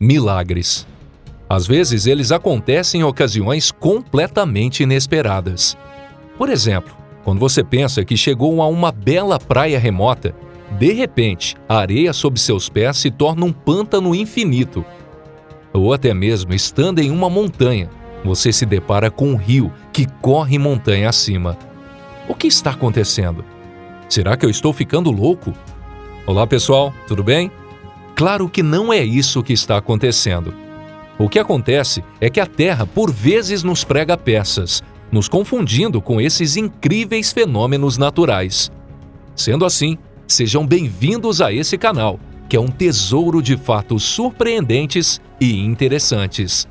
Milagres. Às vezes, eles acontecem em ocasiões completamente inesperadas. Por exemplo, quando você pensa que chegou a uma bela praia remota, de repente, a areia sob seus pés se torna um pântano infinito. Ou até mesmo, estando em uma montanha, você se depara com um rio que corre montanha acima. O que está acontecendo? Será que eu estou ficando louco? Olá, pessoal, tudo bem? Claro que não é isso que está acontecendo. O que acontece é que a Terra, por vezes, nos prega peças, nos confundindo com esses incríveis fenômenos naturais. Sendo assim, sejam bem-vindos a esse canal, que é um tesouro de fatos surpreendentes e interessantes.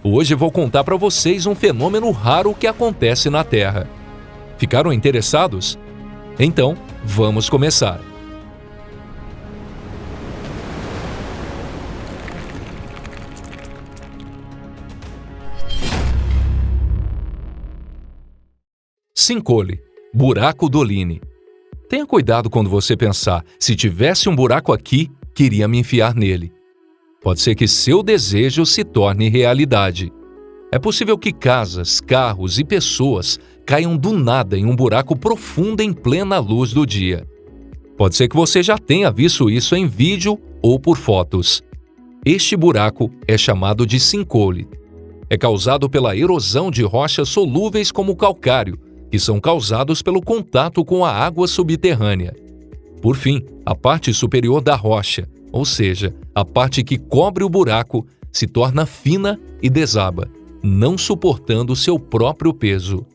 Hoje vou contar para vocês um fenômeno raro que acontece na Terra. Ficaram interessados? Então, vamos começar. Sinkhole, buraco do Olin. Tenha cuidado quando você pensar, se tivesse um buraco aqui, queria me enfiar nele. Pode ser que seu desejo se torne realidade. É possível que casas, carros e pessoas caiam do nada em um buraco profundo em plena luz do dia. Pode ser que você já tenha visto isso em vídeo ou por fotos. Este buraco é chamado de sinkhole. É causado pela erosão de rochas solúveis como calcário, que são causados pelo contato com a água subterrânea. Por fim, a parte superior da rocha, ou seja, a parte que cobre o buraco, se torna fina e desaba, não suportando seu próprio peso.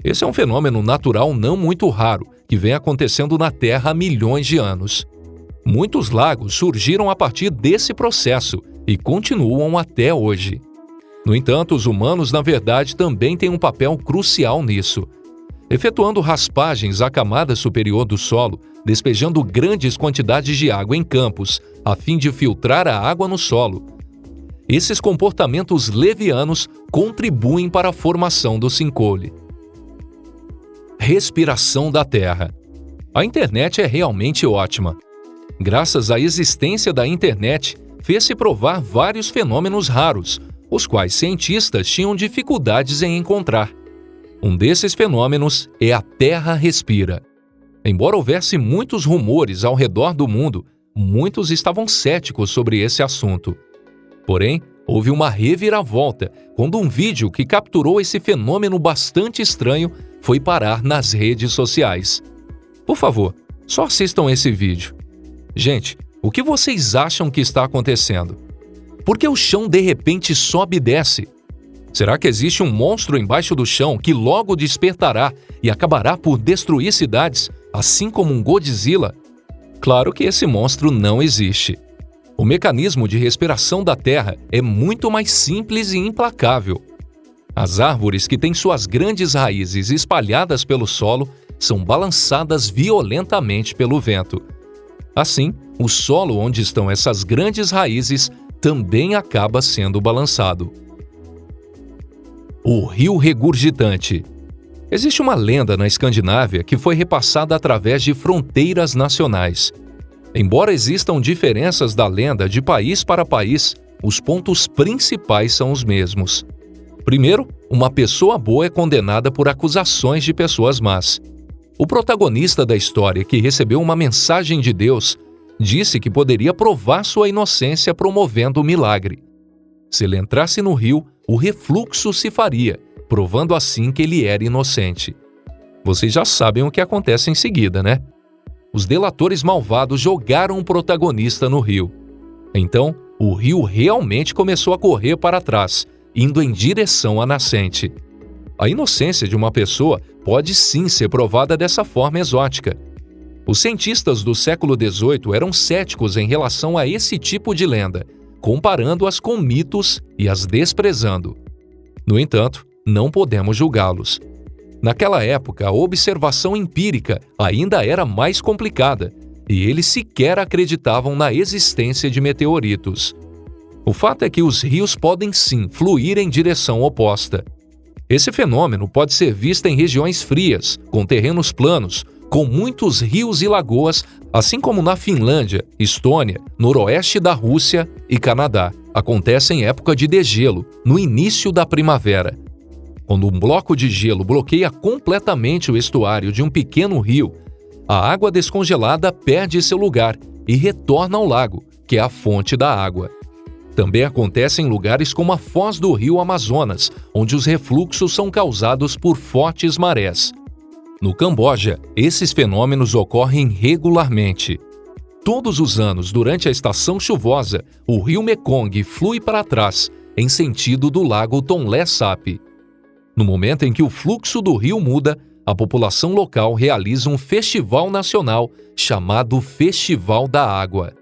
Esse é um fenômeno natural não muito raro, que vem acontecendo na Terra há milhões de anos. Muitos lagos surgiram a partir desse processo e continuam até hoje. No entanto, os humanos, na verdade, também têm um papel crucial nisso, efetuando raspagens à camada superior do solo, despejando grandes quantidades de água em campos, a fim de filtrar a água no solo. Esses comportamentos levianos contribuem para a formação do sinkhole. Respiração da Terra. A internet é realmente ótima. Graças à existência da internet, fez-se provar vários fenômenos raros, os quais cientistas tinham dificuldades em encontrar. Um desses fenômenos é a Terra respira. Embora houvesse muitos rumores ao redor do mundo, muitos estavam céticos sobre esse assunto. Porém, houve uma reviravolta quando um vídeo que capturou esse fenômeno bastante estranho foi parar nas redes sociais. Por favor, só assistam esse vídeo. Gente, o que vocês acham que está acontecendo? Por que o chão de repente sobe e desce? Será que existe um monstro embaixo do chão que logo despertará e acabará por destruir cidades, assim como um Godzilla? Claro que esse monstro não existe. O mecanismo de respiração da Terra é muito mais simples e implacável. As árvores que têm suas grandes raízes espalhadas pelo solo são balançadas violentamente pelo vento. Assim, o solo onde estão essas grandes raízes também acaba sendo balançado. O rio regurgitante. Existe uma lenda na Escandinávia que foi repassada através de fronteiras nacionais. Embora existam diferenças da lenda de país para país, os pontos principais são os mesmos. Primeiro, uma pessoa boa é condenada por acusações de pessoas más. O protagonista da história, que recebeu uma mensagem de Deus, disse que poderia provar sua inocência promovendo o milagre. Se ele entrasse no rio, o refluxo se faria, provando assim que ele era inocente. Vocês já sabem o que acontece em seguida, né? Os delatores malvados jogaram o protagonista no rio. Então, o rio realmente começou a correr para trás, indo em direção à nascente. A inocência de uma pessoa pode sim ser provada dessa forma exótica. Os cientistas do século XVIII eram céticos em relação a esse tipo de lenda, comparando-as com mitos e as desprezando. No entanto, não podemos julgá-los. Naquela época, a observação empírica ainda era mais complicada e eles sequer acreditavam na existência de meteoritos. O fato é que os rios podem sim fluir em direção oposta. Esse fenômeno pode ser visto em regiões frias, com terrenos planos, com muitos rios e lagoas, assim como na Finlândia, Estônia, noroeste da Rússia e Canadá. acontece em época de degelo, no início da primavera. Quando um bloco de gelo bloqueia completamente o estuário de um pequeno rio, a água descongelada perde seu lugar e retorna ao lago, que é a fonte da água. Também acontece em lugares como a foz do rio Amazonas, onde os refluxos são causados por fortes marés. No Camboja, esses fenômenos ocorrem regularmente. Todos os anos, durante a estação chuvosa, o rio Mekong flui para trás, em sentido do lago Tonlé Sap. No momento em que o fluxo do rio muda, a população local realiza um festival nacional chamado Festival da Água.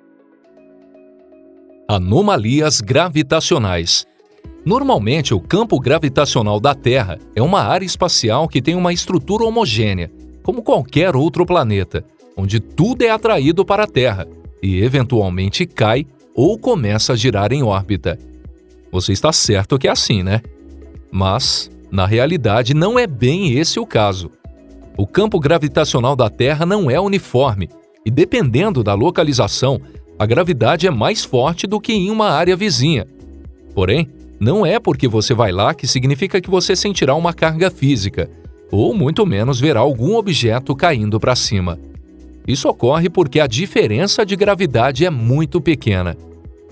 Anomalias gravitacionais. Normalmente, o campo gravitacional da Terra é uma área espacial que tem uma estrutura homogênea, como qualquer outro planeta, onde tudo é atraído para a Terra e, eventualmente, cai ou começa a girar em órbita. Você está certo que é assim, né? Mas, na realidade, não é bem esse o caso. O campo gravitacional da Terra não é uniforme e, dependendo da localização, a gravidade é mais forte do que em uma área vizinha. Porém, não é porque você vai lá que significa que você sentirá uma carga física, ou muito menos verá algum objeto caindo para cima. Isso ocorre porque a diferença de gravidade é muito pequena.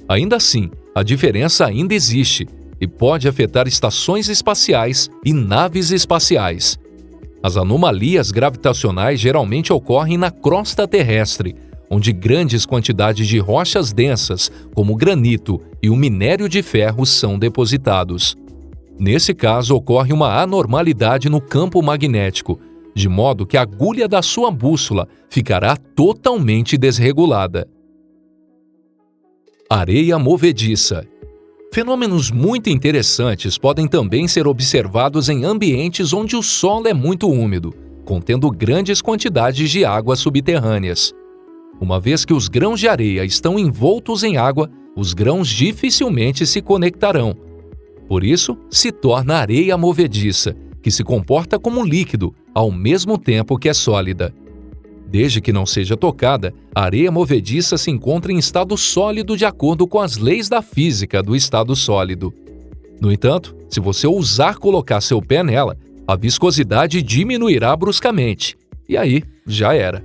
Ainda assim, a diferença ainda existe e pode afetar estações espaciais e naves espaciais. As anomalias gravitacionais geralmente ocorrem na crosta terrestre, onde grandes quantidades de rochas densas, como granito e o minério de ferro, são depositados. Nesse caso, ocorre uma anormalidade no campo magnético, de modo que a agulha da sua bússola ficará totalmente desregulada. Areia movediça. Fenômenos muito interessantes podem também ser observados em ambientes onde o solo é muito úmido, contendo grandes quantidades de águas subterrâneas. Uma vez que os grãos de areia estão envoltos em água, os grãos dificilmente se conectarão. Por isso, se torna areia movediça, que se comporta como líquido, ao mesmo tempo que é sólida. Desde que não seja tocada, a areia movediça se encontra em estado sólido de acordo com as leis da física do estado sólido. No entanto, se você ousar colocar seu pé nela, a viscosidade diminuirá bruscamente. E aí, já era.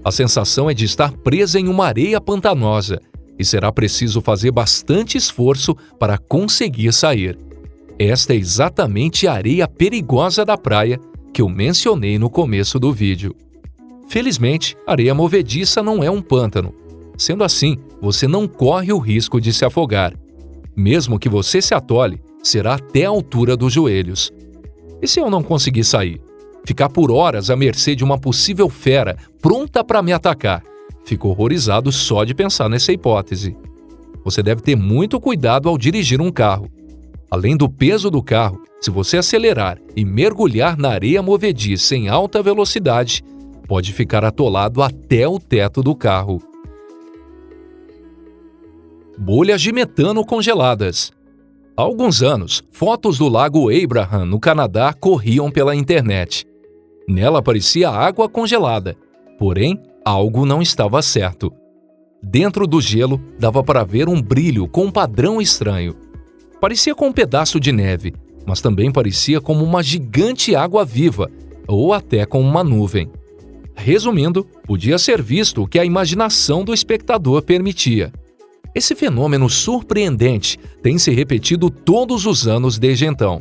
A sensação é de estar presa em uma areia pantanosa e será preciso fazer bastante esforço para conseguir sair. Esta é exatamente a areia perigosa da praia que eu mencionei no começo do vídeo. Felizmente, areia movediça não é um pântano. Sendo assim, você não corre o risco de se afogar. Mesmo que você se atole, será até a altura dos joelhos. E se eu não conseguir sair? Ficar por horas à mercê de uma possível fera pronta para me atacar? Fico horrorizado só de pensar nessa hipótese. Você deve ter muito cuidado ao dirigir um carro. Além do peso do carro, se você acelerar e mergulhar na areia movediça em alta velocidade, pode ficar atolado até o teto do carro. Bolhas de metano congeladas. Há alguns anos, fotos do lago Abraham, no Canadá, corriam pela internet. Nela aparecia água congelada, porém, algo não estava certo. Dentro do gelo, dava para ver um brilho com um padrão estranho. Parecia com um pedaço de neve, mas também parecia como uma gigante água viva, ou até com uma nuvem. Resumindo, podia ser visto o que a imaginação do espectador permitia. Esse fenômeno surpreendente tem se repetido todos os anos desde então.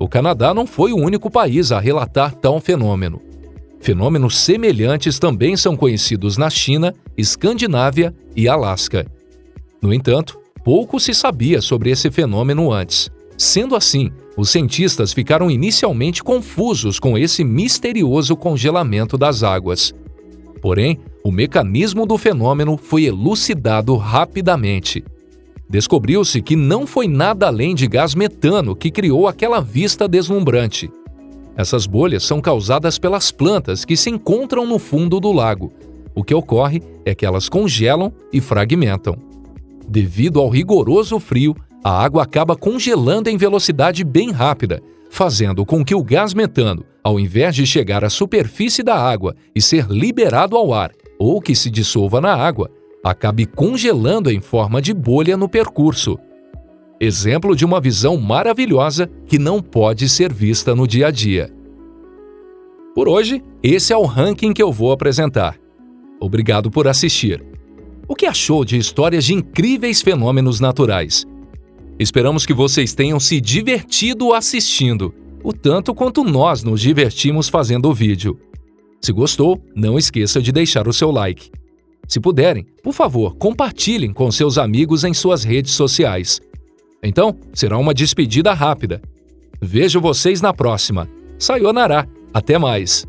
O Canadá não foi o único país a relatar tal fenômeno. Fenômenos semelhantes também são conhecidos na China, Escandinávia e Alasca. No entanto, pouco se sabia sobre esse fenômeno antes. Sendo assim, os cientistas ficaram inicialmente confusos com esse misterioso congelamento das águas. Porém, o mecanismo do fenômeno foi elucidado rapidamente. Descobriu-se que não foi nada além de gás metano que criou aquela vista deslumbrante. Essas bolhas são causadas pelas plantas que se encontram no fundo do lago. O que ocorre é que elas congelam e fragmentam. Devido ao rigoroso frio, a água acaba congelando em velocidade bem rápida, fazendo com que o gás metano, ao invés de chegar à superfície da água e ser liberado ao ar, ou que se dissolva na água, acabe congelando em forma de bolha no percurso. Exemplo de uma visão maravilhosa que não pode ser vista no dia a dia. Por hoje, esse é o ranking que eu vou apresentar. Obrigado por assistir. O que achou de histórias de incríveis fenômenos naturais? Esperamos que vocês tenham se divertido assistindo, o tanto quanto nós nos divertimos fazendo o vídeo. Se gostou, não esqueça de deixar o seu like. Se puderem, por favor, compartilhem com seus amigos em suas redes sociais. Então, será uma despedida rápida. Vejo vocês na próxima. Sayonara! Até mais!